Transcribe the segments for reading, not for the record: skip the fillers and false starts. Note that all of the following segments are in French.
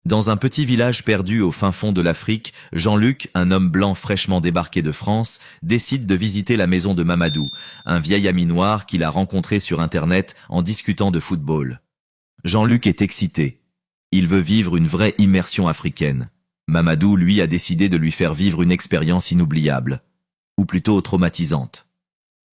Dans un petit village perdu au fin fond de l'Afrique, Jean-Luc, un homme blanc fraîchement débarqué de France, décide de visiter la maison de Mamadou, un vieil ami noir qu'il a rencontré sur Internet en discutant de football. Jean-Luc est excité. Il veut vivre une vraie immersion africaine. Mamadou, lui, a décidé de lui faire vivre une expérience inoubliable. Ou plutôt traumatisante.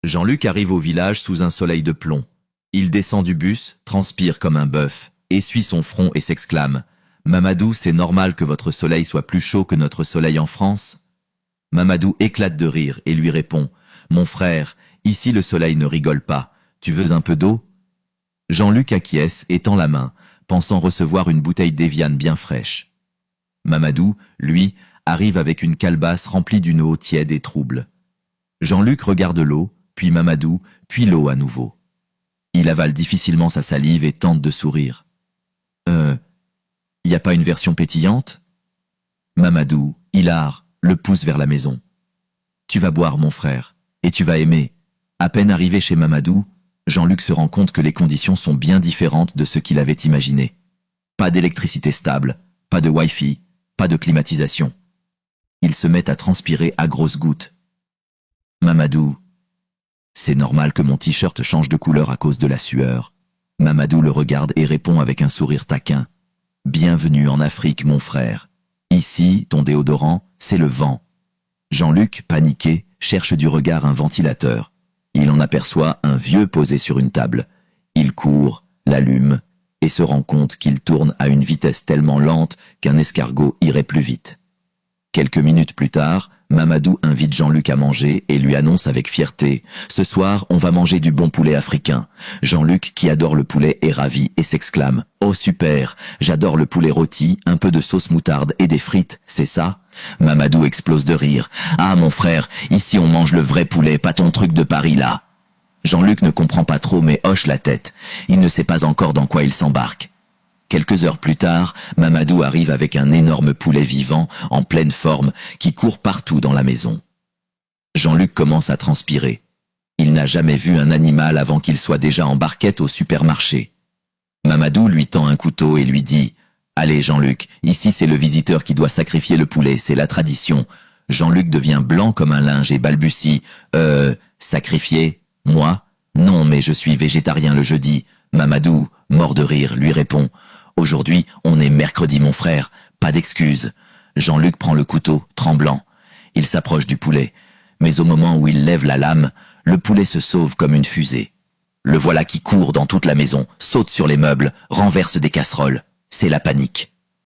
Jean-Luc arrive au village sous un soleil de plomb. Il descend du bus, transpire comme un bœuf, essuie son front et s'exclame « Mamadou, c'est normal que votre soleil soit plus chaud que notre soleil en France ?» Mamadou éclate de rire et lui répond « Mon frère, ici le soleil ne rigole pas. Tu veux un peu d'eau ?» Jean-Luc acquiesce et tend la main, pensant recevoir une bouteille d'Evian bien fraîche. Mamadou, lui, arrive avec une calebasse remplie d'une eau tiède et trouble. Jean-Luc regarde l'eau, puis Mamadou, puis l'eau à nouveau. Il avale difficilement sa salive et tente de sourire. Y a pas une version pétillante ?» Mamadou, hilar, le pousse vers la maison. « Tu vas boire, mon frère, et tu vas aimer. » À peine arrivé chez Mamadou, Jean-Luc se rend compte que les conditions sont bien différentes de ce qu'il avait imaginé. Pas d'électricité stable, pas de Wi-Fi, pas de climatisation. Il se met à transpirer à grosses gouttes. Mamadou, c'est normal que mon t-shirt change de couleur à cause de la sueur. Mamadou le regarde et répond avec un sourire taquin. Bienvenue en Afrique, mon frère. Ici, ton déodorant, c'est le vent. Jean-Luc, paniqué, cherche du regard un ventilateur. Il en aperçoit un vieux posé sur une table. Il court, l'allume, et se rend compte qu'il tourne à une vitesse tellement lente qu'un escargot irait plus vite. Quelques minutes plus tard, Mamadou invite Jean-Luc à manger et lui annonce avec fierté « Ce soir, on va manger du bon poulet africain ». Jean-Luc, qui adore le poulet, est ravi et s'exclame « Oh super, j'adore le poulet rôti, un peu de sauce moutarde et des frites, c'est ça ?» Mamadou explose de rire « Ah mon frère, ici on mange le vrai poulet, pas ton truc de Paris là !» Jean-Luc ne comprend pas trop mais hoche la tête. Il ne sait pas encore dans quoi il s'embarque. Quelques heures plus tard, Mamadou arrive avec un énorme poulet vivant, en pleine forme, qui court partout dans la maison. Jean-Luc commence à transpirer. Il n'a jamais vu un animal avant qu'il soit déjà en barquette au supermarché. Mamadou lui tend un couteau et lui dit « Allez Jean-Luc, ici c'est le visiteur qui doit sacrifier le poulet, c'est la tradition. » Jean-Luc devient blanc comme un linge et balbutie « Sacrifier? Moi? Non, mais je suis végétarien le jeudi. » Mamadou, mort de rire, lui répond « Aujourd'hui, on est mercredi, mon frère, pas d'excuses. » Jean-Luc prend le couteau, tremblant. Il s'approche du poulet, mais au moment où il lève la lame, le poulet se sauve comme une fusée. Le voilà qui court dans toute la maison, saute sur les meubles, renverse des casseroles. C'est la panique.